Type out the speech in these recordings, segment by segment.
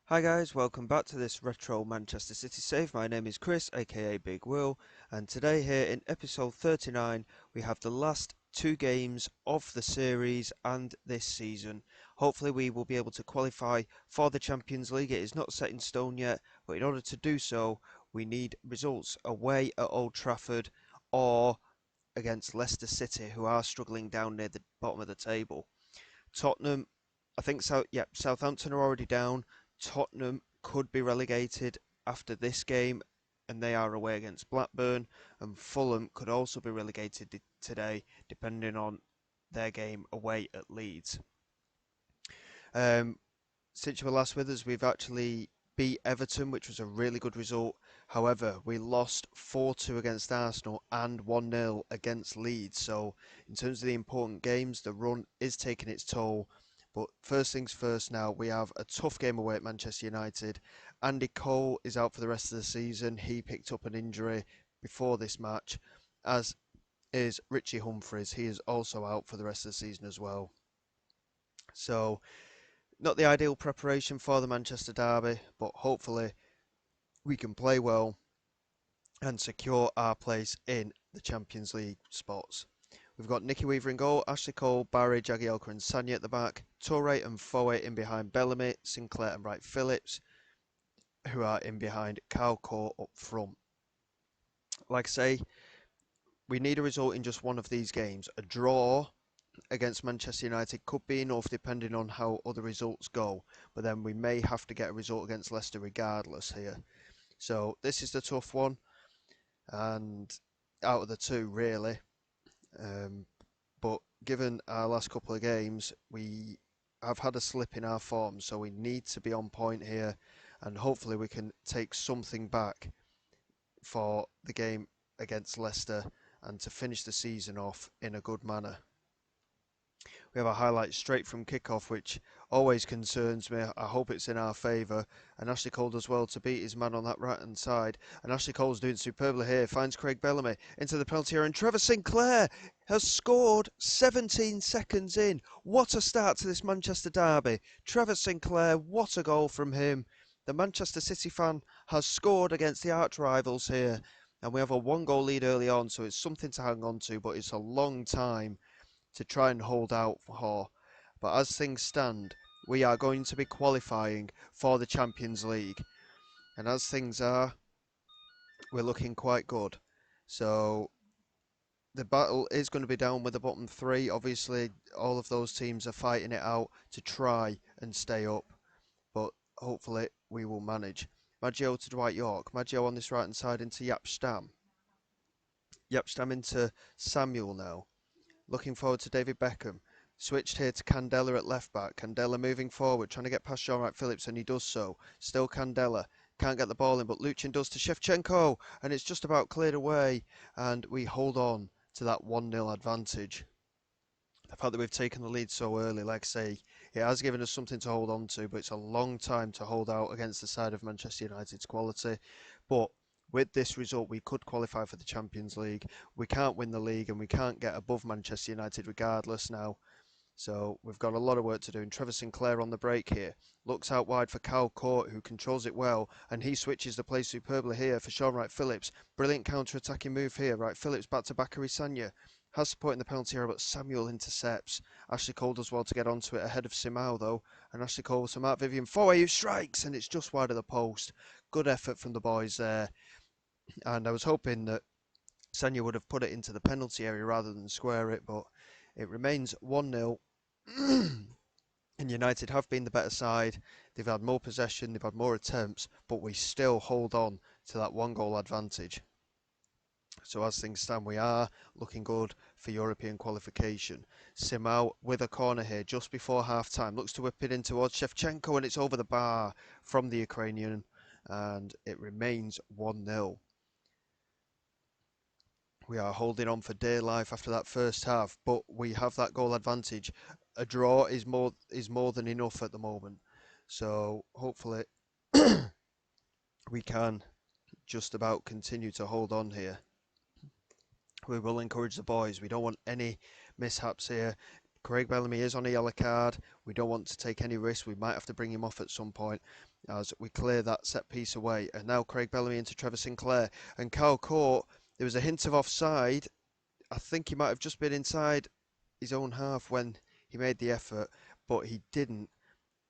Hi guys, welcome back to this retro Manchester City save. My name is Chris, aka Big Will, and today here in episode 39 we have the last two games of the series and this season. Hopefully we will be able to qualify for the Champions League. It is not set in stone yet, but in order to do so we need results away at Old Trafford or against Leicester City, who are struggling down near the bottom of the table. Tottenham, I think Southampton are already down. Tottenham could be relegated after this game, and they are away against Blackburn. And Fulham could also be relegated today, depending on their game away at Leeds. Um, since you were last with us, we've actually beat Everton, which was a really good result. However, we lost 4-2 against Arsenal and 1-0 against Leeds. So, in terms of the important games, the run is taking its toll. But first things first now, we have a tough game away at Manchester United. Andy Cole is out for the rest of the season. He picked up an injury before this match, as is Richie Humphries. He is also out for the rest of the season as well. So, not the ideal preparation for the Manchester derby, but hopefully we can play well and secure our place in the Champions League spots. We've got Nicky Weaver in goal, Ashley Cole, Barry, Jagielka and Sanya at the back, Toure and Foe in behind Bellamy, Sinclair and Wright Phillips, who are in behind Calco up front. Like I say, we need a result in just one of these games. A draw against Manchester United could be enough depending on how other results go, but then we may have to get a result against Leicester regardless here. So this is the tough one, and out of the two, really. Um, but given our last couple of games, we have had a slip in our form, so we need to be on point here, and hopefully we can take something back for the game against Leicester and to finish the season off in a good manner. We have a highlight straight from kickoff, which always concerns me. I hope it's in our favour. And Ashley Cole does well to beat his man on that right hand side. And Ashley Cole's doing superbly here. Finds Craig Bellamy into the penalty area. And Trevor Sinclair has scored 17 seconds in. What a start to this Manchester derby. Trevor Sinclair, what a goal from him. The Manchester City fan has scored against the arch rivals here. And we have a one-goal lead early on, so it's something to hang on to, but it's a long time to try and hold out for. But as things stand, we are going to be qualifying for the Champions League. And as things are, we're looking quite good. So the battle is going to be down with the bottom three. Obviously, all of those teams are fighting it out to try and stay up. But hopefully, we will manage. Maggio to Dwight York. Maggio on this right hand side into Yap Stam. Yap Stam into Samuel now. Looking forward to David Beckham. Switched here to Candela at left back. Candela moving forward, trying to get past Sean Wright Phillips, and he does so. Still Candela. Can't get the ball in, but Luchin does to Shevchenko, and it's just about cleared away, and we hold on to that 1-0 advantage. The fact that we've taken the lead so early, like I say, it has given us something to hold on to, but it's a long time to hold out against the side of Manchester United's quality. But with this result, we could qualify for the Champions League. We can't win the league and we can't get above Manchester United regardless now. So we've got a lot of work to do. And Trevor Sinclair on the break here. Looks out wide for Cal Court, who controls it well. And he switches the play superbly here for Sean Wright Phillips. Brilliant counter-attacking move here. Wright Phillips back to Bakary Sanya. Has support in the penalty area, but Samuel intercepts. Ashley Cole does well to get onto it ahead of Simao, though. And Ashley Cole to Mark Vivian Foe, who strikes, and it's just wide of the post. Good effort from the boys there. And I was hoping that Sanya would have put it into the penalty area rather than square it, but it remains 1-0. And United have been the better side. They've had more possession, they've had more attempts, but we still hold on to that one goal advantage. So as things stand, we are looking good for European qualification. Simao with a corner here just before half-time. Looks to whip it in towards Shevchenko, and it's over the bar from the Ukrainian. And it remains 1-0. We are holding on for dear life after that first half, but we have that goal advantage. A draw is more than enough at the moment. So hopefully we can just about continue to hold on here. We will encourage the boys. We don't want any mishaps here. Craig Bellamy is on a yellow card. We don't want to take any risks. We might have to bring him off at some point as we clear that set piece away. And now Craig Bellamy into Trevor Sinclair. And Carl Court, there was a hint of offside. I think he might have just been inside his own half when he made the effort, but he didn't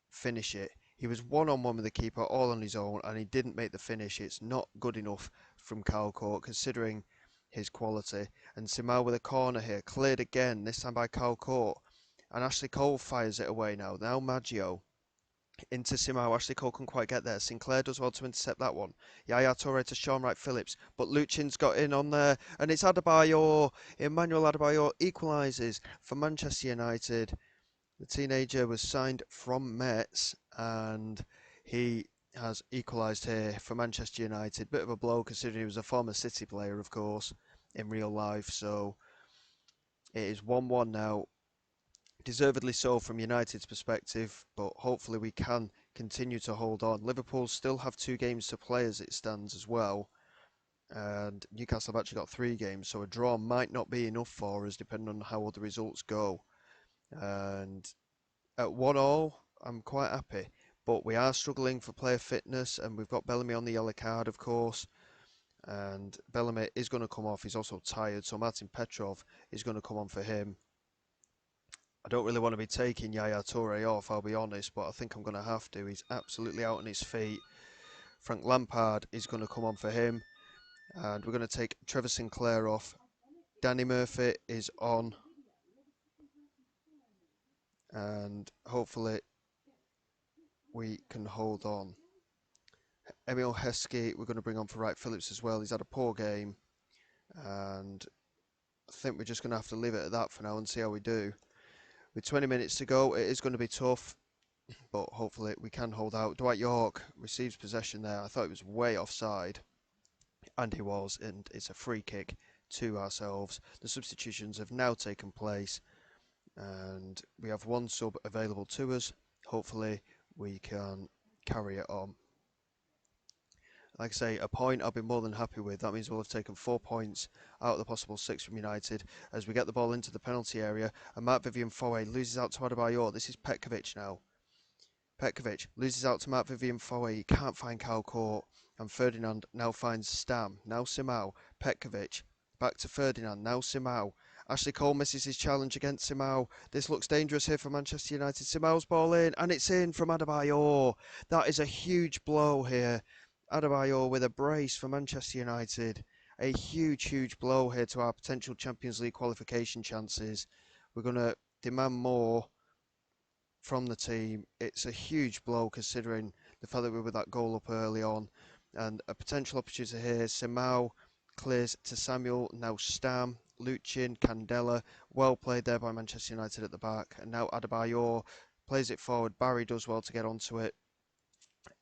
finish it. He was one-on-one with the keeper all on his own and he didn't make the finish. It's not good enough from Carl Court considering his quality. And Simao with a corner here, cleared again, this time by Carl Court. And Ashley Cole fires it away now. Now Maggio into Simao. Ashley Cole couldn't quite get there. Sinclair does well to intercept that one. Yaya Toure to Sean Wright Phillips. But Luchin's got in on there. And it's Adebayor. Emmanuel Adebayor equalises for Manchester United. The teenager was signed from Metz and he has equalised here for Manchester United. Bit of a blow considering he was a former City player, of course, in real life. So it is 1-1 now. Deservedly so from United's perspective, but hopefully we can continue to hold on. Liverpool still have 2 games to play as it stands as well. And Newcastle have actually got 3 games, so a draw might not be enough for us depending on how all the results go. And at 1-1, I'm quite happy. But we are struggling for player fitness, and we've got Bellamy on the yellow card, of course. And Bellamy is going to come off. He's also tired, so Martin Petrov is going to come on for him. I don't really want to be taking Yaya Toure off, I'll be honest, but I think I'm going to have to. He's absolutely out on his feet. Frank Lampard is going to come on for him. And we're going to take Trevor Sinclair off. Danny Murphy is on. And hopefully we can hold on. Emil Heskey, we're going to bring on for Wright Phillips as well. He's had a poor game. And I think we're just going to have to leave it at that for now and see how we do. With 20 minutes to go, it is going to be tough, but hopefully we can hold out. Dwight York receives possession there. I thought it was way offside, and he was, and it's a free kick to ourselves. The substitutions have now taken place, and we have 1 sub available to us. Hopefully we can carry it on. Like I say, a point I'll be more than happy with. That means we'll have taken 4 points out of the possible 6 from United as we get the ball into the penalty area. And Marc-Vivien Foé loses out to Adebayor. This is Petkovic now. Petkovic loses out to Marc-Vivien Foé. He can't find Carl Court. And Ferdinand now finds Stam. Now Simao. Petkovic. Back to Ferdinand. Now Simao. Ashley Cole misses his challenge against Simao. This looks dangerous here for Manchester United. Simao's ball in. And it's in from Adebayor. That is a huge blow here. Adebayor with a brace for Manchester United. A huge, huge blow here to our potential Champions League qualification chances. We're going to demand more from the team. It's a huge blow considering the fact that we were that goal up early on. And a potential opportunity here. Simao clears to Samuel. Now Stam, Luchin, Candela. Well played there by Manchester United at the back. And now Adebayor plays it forward. Barry does well to get onto it.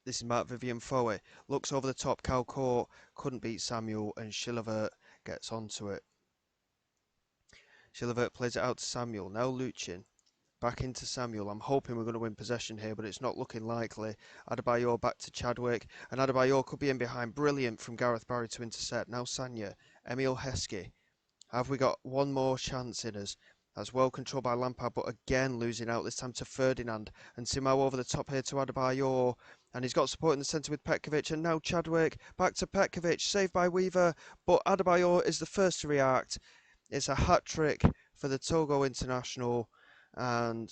This is Marc-Vivien Foé. Looks over the top. Carl Court couldn't beat Samuel, and Chilavert gets onto it. Chilavert plays it out to Samuel. Now Luchin. Back into Samuel. I'm hoping we're going to win possession here, but it's not looking likely. Adebayor back to Chadwick. And Adebayor could be in behind. Brilliant from Gareth Barry to intercept. Now Sanya. Emil Heskey. Have we got one more chance in us? That's well controlled by Lampard, but again losing out, this time to Ferdinand. And Simao over the top here to Adebayor. And he's got support in the centre with Petkovic. And now Chadwick. Back to Petkovic. Saved by Weaver. But Adebayor is the first to react. It's a hat-trick for the Togo international. And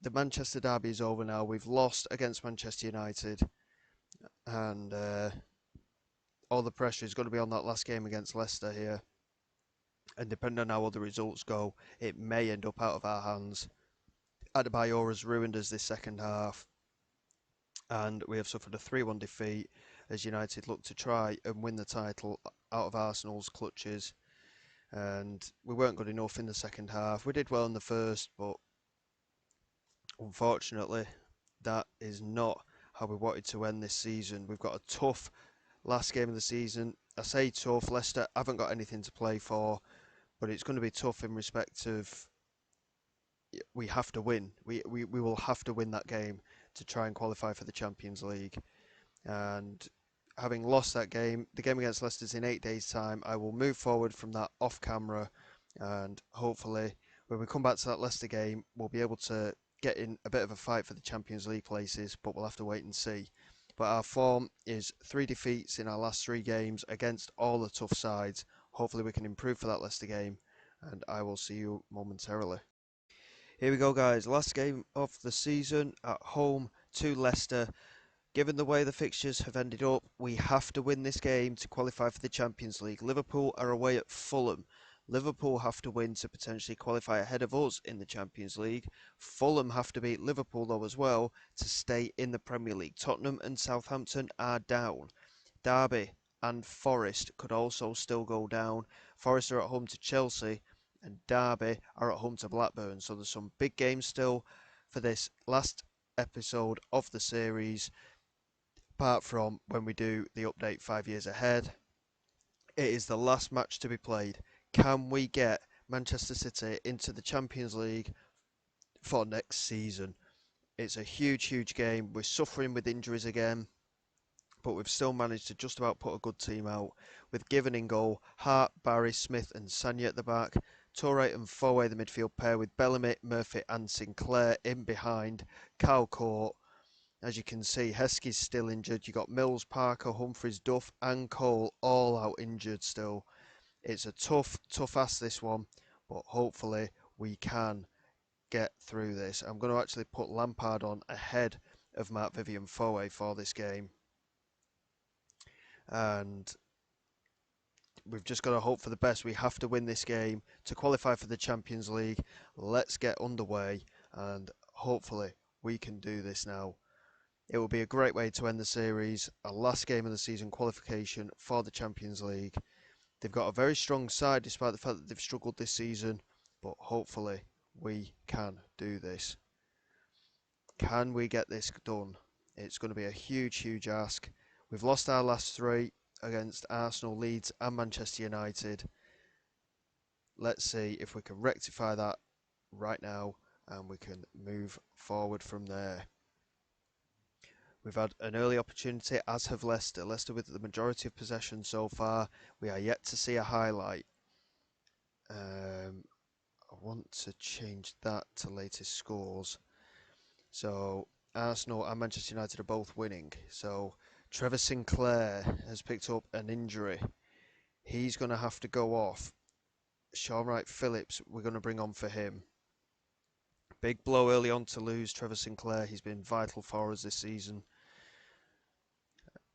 the Manchester derby is over now. We've lost against Manchester United. And all the pressure is going to be on that last game against Leicester here. And depending on how all the results go, it may end up out of our hands. Adebayor has ruined us this second half. And we have suffered a 3-1 defeat as United look to try and win the title out of Arsenal's clutches. And we weren't good enough in the second half. We did well in the first, but unfortunately, that is not how we wanted to end this season. We've got a tough last game of the season. I say tough, Leicester haven't got anything to play for, but it's going to be tough in respect of we have to win. We will have to win that game to try and qualify for the Champions League. And having lost that game, the game against Leicester's in 8 days' time, I will move forward from that off camera and hopefully when we come back to that Leicester game, we'll be able to get in a bit of a fight for the Champions League places, but we'll have to wait and see. But our form is 3 defeats in our last 3 games against all the tough sides. Hopefully we can improve for that Leicester game, and I will see you momentarily. Here we go, guys. Last game of the season at home to Leicester. Given the way the fixtures have ended up, we have to win this game to qualify for the Champions League. Liverpool are away at Fulham. Liverpool have to win to potentially qualify ahead of us in the Champions League. Fulham have to beat Liverpool though as well to stay in the Premier League. Tottenham and Southampton are down. Derby and Forest could also still go down. Forest are at home to Chelsea and Derby are at home to Blackburn. So there's some big games still for this last episode of the series. Apart from when we do the update 5 years ahead, it is the last match to be played. Can we get Manchester City into the Champions League for next season? It's a huge, huge game. We're suffering with injuries again, but we've still managed to just about put a good team out with Given in goal, Hart, Barry, Smith and Sanya at the back, Toure and Foe the midfield pair with Bellamy, Murphy and Sinclair in behind, Kyle Court. As you can see, Heskey's still injured. You've got Mills, Parker, Humphries, Duff and Cole all out injured still. It's a tough, tough ask this one, but hopefully we can get through this. I'm going to actually put Lampard on ahead of Mark Vivian Foe for this game. And we've just got to hope for the best. We have to win this game to qualify for the Champions League. Let's get underway and hopefully we can do this now. It will be a great way to end the series, a last game of the season qualification for the Champions League. They've got a very strong side despite the fact that they've struggled this season, but hopefully we can do this. Can we get this done? It's going to be a huge, huge ask. We've lost our last 3 against Arsenal, Leeds and Manchester United. Let's see if we can rectify that right now and we can move forward from there. We've had an early opportunity, as have Leicester. Leicester with the majority of possession so far. We are yet to see a highlight. I want to change that to latest scores. So Arsenal and Manchester United are both winning. So Trevor Sinclair has picked up an injury. He's going to have to go off. Sean Wright-Phillips, we're going to bring on for him. Big blow early on to lose Trevor Sinclair. He's been vital for us this season.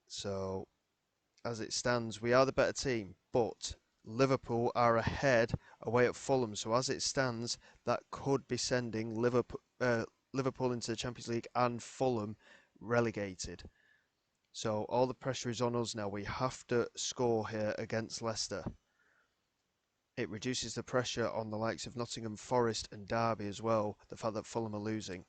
So, as it stands, we are the better team, but Liverpool are ahead away at Fulham. So, as it stands, that could be sending Liverpool into the Champions League and Fulham relegated. So, all the pressure is on us now. We have to score here against Leicester. It reduces the pressure on the likes of Nottingham Forest and Derby as well, the fact that Fulham are losing.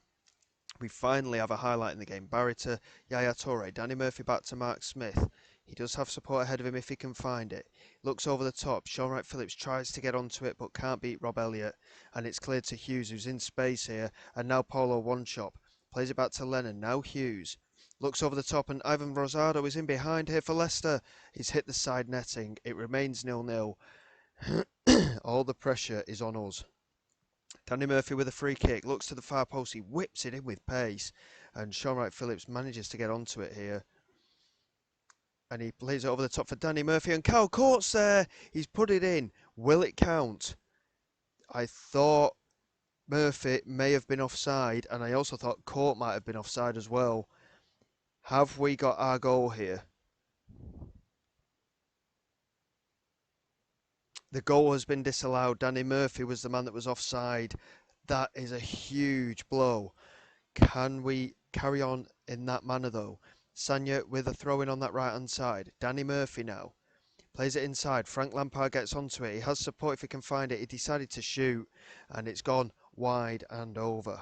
We finally have a highlight in the game. Barry to Yaya Toure. Danny Murphy back to Mark Smith. He does have support ahead of him if he can find it. Looks over the top. Sean Wright-Phillips tries to get onto it but can't beat Rob Elliott. And it's cleared to Hughes, who's in space here. And now Paulo One-Chop. Plays it back to Lennon. Now Hughes. Looks over the top and Ivan Rosado is in behind here for Leicester. He's hit the side netting. It remains 0-0. All the pressure is on us. Danny Murphy with a free kick, looks to the far post, he whips it in with pace, and Sean Wright-Phillips manages to get onto it here. And he plays it over the top for Danny Murphy, and Kyle Court's there, he's put it in. Will it count? I thought Murphy may have been offside, and I also thought Court might have been offside as well. Have we got our goal here? The goal has been disallowed. Danny Murphy was the man that was offside. That is a huge blow. Can we carry on in that manner though? Sanya with a throw in on that right hand side. Danny Murphy now plays it inside. Frank Lampard gets onto it. He has support if he can find it. He decided to shoot and it's gone wide and over.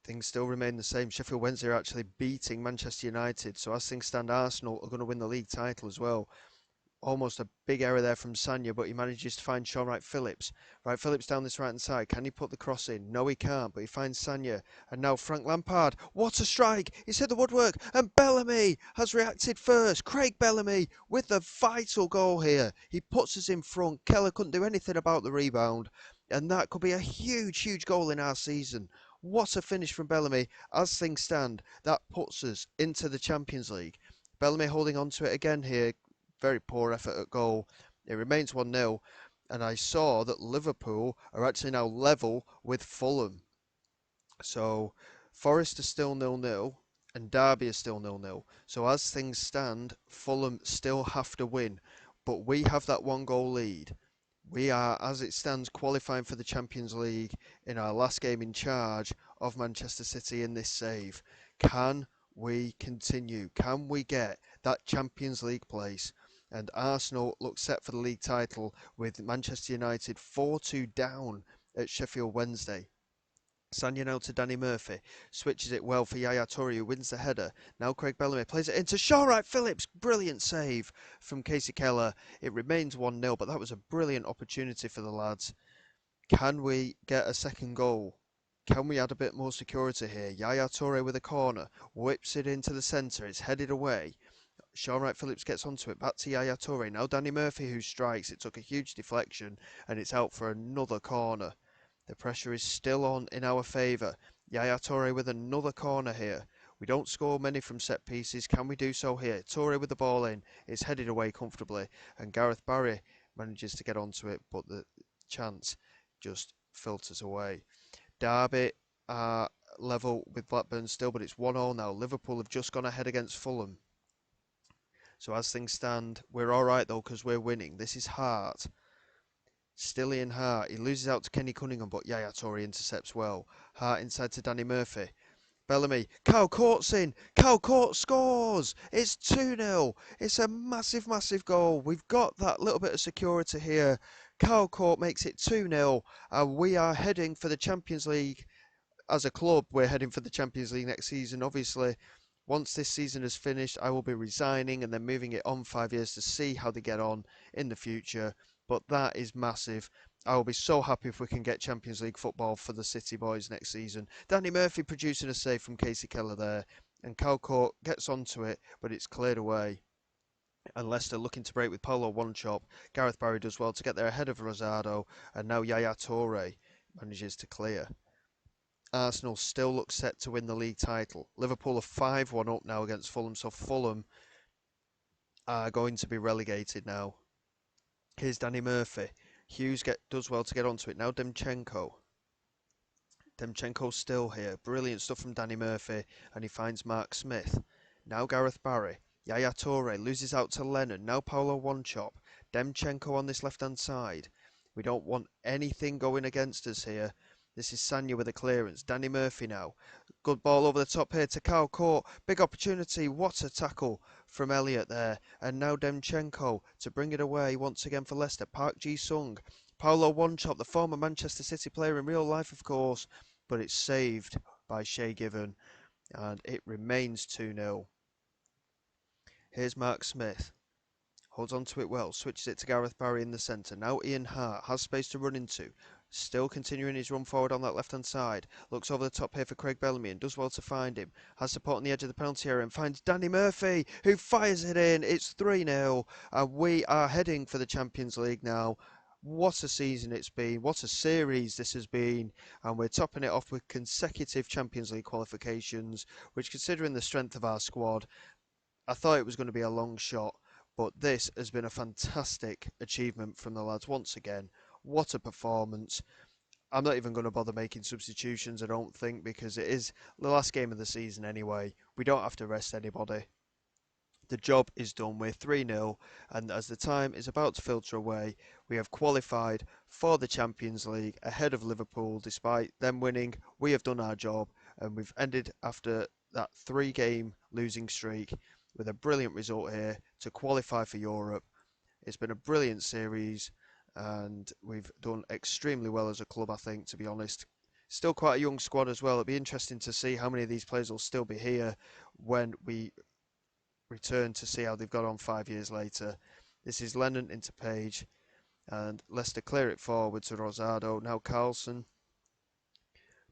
Things still remain the same. Sheffield Wednesday are actually beating Manchester United. So as things stand, Arsenal are going to win the league title as well. Almost a big error there from Sanya, but he manages to find Sean Wright Phillips. Wright Phillips down this right hand side. Can he put the cross in? No, he can't, but he finds Sanya. And now Frank Lampard. What a strike! He's hit the woodwork, and Bellamy has reacted first. Craig Bellamy with the vital goal here. He puts us in front. Keller couldn't do anything about the rebound, and that could be a huge, huge goal in our season. What a finish from Bellamy. As things stand, that puts us into the Champions League. Bellamy holding on to it again here. Very poor effort at goal. It remains 1-0, and I saw that Liverpool are actually now level with Fulham. So Forest are still 0-0 and Derby is still 0-0. So as things stand, Fulham still have to win, but we have that one goal lead. We are, as it stands, qualifying for the Champions League in our last game in charge of Manchester City in this save. Can we continue? Can we get that Champions League place? And Arsenal look set for the league title with Manchester United 4-2 down at Sheffield Wednesday. Sanya now to Danny Murphy, switches it well for Yaya Toure who wins the header. Now Craig Bellamy plays it into Sean Wright Phillips, brilliant save from Casey Keller. It remains 1-0, but that was a brilliant opportunity for the lads. Can we get a second goal? Can we add a bit more security here? Yaya Toure with a corner, whips it into the centre, it's headed away. Sean Wright Phillips gets onto it, back to Yaya Toure. Now Danny Murphy who strikes, it took a huge deflection and it's out for another corner. The pressure is still on in our favour. Yaya Toure with another corner here. We don't score many from set pieces. Can we do so here? Toure with the ball in. It's headed away comfortably. And Gareth Barry manages to get onto it, but the chance just filters away. Derby are level with Blackburn still, but it's 1-0 now. Liverpool have just gone ahead against Fulham. So as things stand, we're alright though because we're winning. This is Hart. Still in Hart. He loses out to Kenny Cunningham, but Yaya Toure intercepts well. Hart inside to Danny Murphy. Bellamy. Kyle Court's in. Kyle Court scores. It's 2-0. It's a massive, massive goal. We've got that little bit of security here. Kyle Court makes it 2-0, and we are heading for the Champions League. As a club, we're heading for the Champions League next season. Obviously, once this season is finished, I will be resigning and then moving it on 5 years to see how they get on in the future. But that is massive. I will be so happy if we can get Champions League football for the City boys next season. Danny Murphy producing a save from Casey Keller there. And Calcourt gets onto it, but it's cleared away. And Leicester looking to break with Paulo One-Chop. Gareth Barry does well to get there ahead of Rosado. And now Yaya Toure manages to clear. Arsenal still look set to win the league title. Liverpool are 5-1 up now against Fulham, so Fulham are going to be relegated now. Here's Danny Murphy. Hughes does well to get onto it. Now Demchenko. Demchenko's still here. Brilliant stuff from Danny Murphy. And he finds Mark Smith. Now Gareth Barry. Yaya Toure loses out to Lennon. Now Paulo One-Chop. Demchenko on this left-hand side. We don't want anything going against us here. This is Sanya with a clearance. Danny Murphy now. Good ball over the top here to Kyle Court. Big opportunity. What a tackle from Elliott there. And now Demchenko to bring it away once again for Leicester. Park Ji-sung. Paulo One-Chop, the former Manchester City player in real life, of course. But it's saved by Shay Given. And it remains 2-0. Here's Mark Smith. Holds on to it well. Switches it to Gareth Barry in the centre. Now Ian Hart has space to run into. Still continuing his run forward on that left-hand side. Looks over the top here for Craig Bellamy and does well to find him. Has support on the edge of the penalty area and finds Danny Murphy, who fires it in. It's 3-0 and we are heading for the Champions League now. What a season it's been. What a series this has been. And we're topping it off with consecutive Champions League qualifications, which, considering the strength of our squad, I thought it was going to be a long shot. But this has been a fantastic achievement from the lads once again. What a performance. I'm not even going to bother making substitutions, I don't think, because it is the last game of the season anyway. We don't have to rest anybody. The job is done. We're 3-0, and as the time is about to filter away, we have qualified for the Champions League ahead of Liverpool. Despite them winning, we have done our job, and we've ended after that 3-game losing streak with a brilliant result here to qualify for Europe. It's been a brilliant series and we've done extremely well as a club, I think, to be honest. Still quite a young squad as well. It'll be interesting to see how many of these players will still be here when we return to see how they've got on 5 years later. This is Lennon into Page, and Leicester clear it forward to Rosado. Now Carlson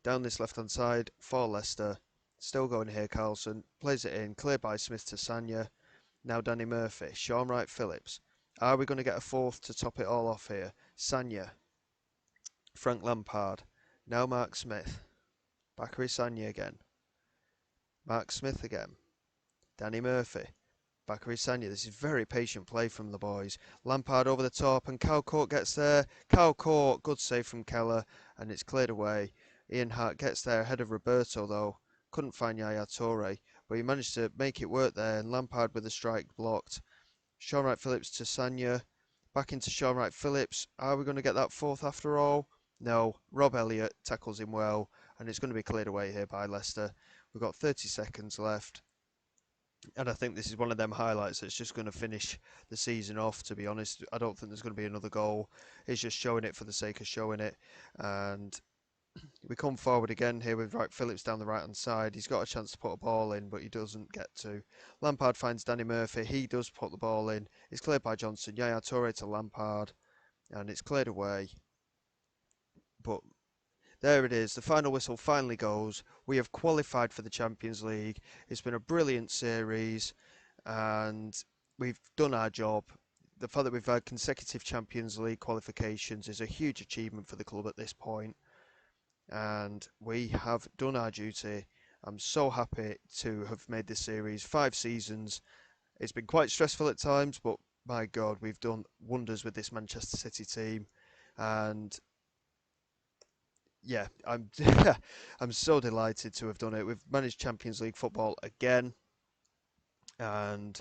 down this left hand side for Leicester. Still going here, Carlson plays it in, cleared by Smith to Sanya. Now Danny Murphy, Sean Wright Phillips. Are we going to get a fourth to top it all off here? Sanya, Frank Lampard. Now Mark Smith. Bakary Sanya again. Mark Smith again. Danny Murphy. Bakary Sanya. This is very patient play from the boys. Lampard over the top and Cal Court gets there. Cal Court, good save from Keller, and it's cleared away. Ian Hart gets there ahead of Roberto though. Couldn't find Yaya Toure, but he managed to make it work there, and Lampard with the strike blocked. Sean Wright Phillips to Sanya. Back into Sean Wright Phillips. Are we going to get that fourth after all? No. Rob Elliott tackles him well, and it's going to be cleared away here by Leicester. We've got 30 seconds left. And I think this is one of them highlights that's just going to finish the season off, to be honest. I don't think there's going to be another goal. It's just showing it for the sake of showing it. And we come forward again here with Wright Phillips down the right hand side. He's got a chance to put a ball in, but he doesn't get to. Lampard finds Danny Murphy. He does put the ball in. It's cleared by Johnson. Yaya Toure to Lampard, and it's cleared away. But there it is. The final whistle finally goes. We have qualified for the Champions League. It's been a brilliant series, and we've done our job. The fact that we've had consecutive Champions League qualifications is a huge achievement for the club at this point, and we have done our duty. I'm so happy to have made this series 5 seasons. It's been quite stressful at times, but my God, we've done wonders with this Manchester City team, and yeah, I'm I'm so delighted to have done it. We've managed Champions League football again, and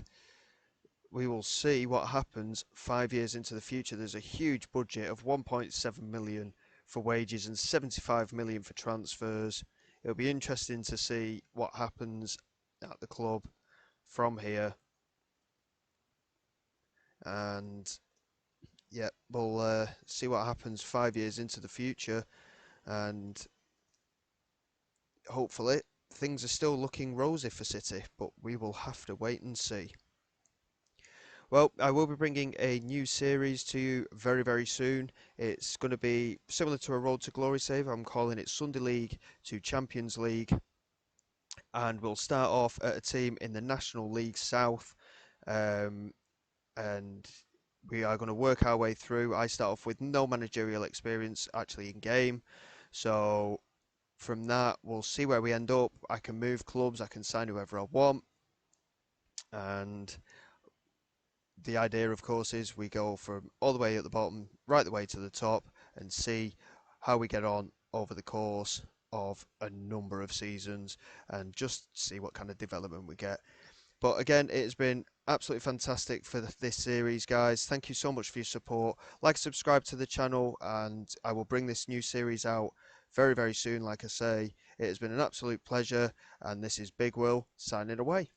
we will see what happens 5 years into the future. There's a huge budget of 1.7 million for wages and 75 million for transfers. It'll be interesting to see what happens at the club from here, and yeah, we'll see what happens 5 years into the future, and hopefully things are still looking rosy for City, but we will have to wait and see. Well, I will be bringing a new series to you very, very soon. It's going to be similar to a Road to Glory save. I'm calling it Sunday League to Champions League. And we'll start off at a team in the National League South. Um, and we are going to work our way through. I start off with no managerial experience actually in game. So from that, we'll see where we end up. I can move clubs, I can sign whoever I want. And the idea, of course, is we go from all the way at the bottom, right the way to the top, and see how we get on over the course of a number of seasons and just see what kind of development we get. But again, it has been absolutely fantastic for this series, guys. Thank you so much for your support. Like, subscribe to the channel, and I will bring this new series out very, very soon. Like I say, it has been an absolute pleasure, and this is Big Will signing away.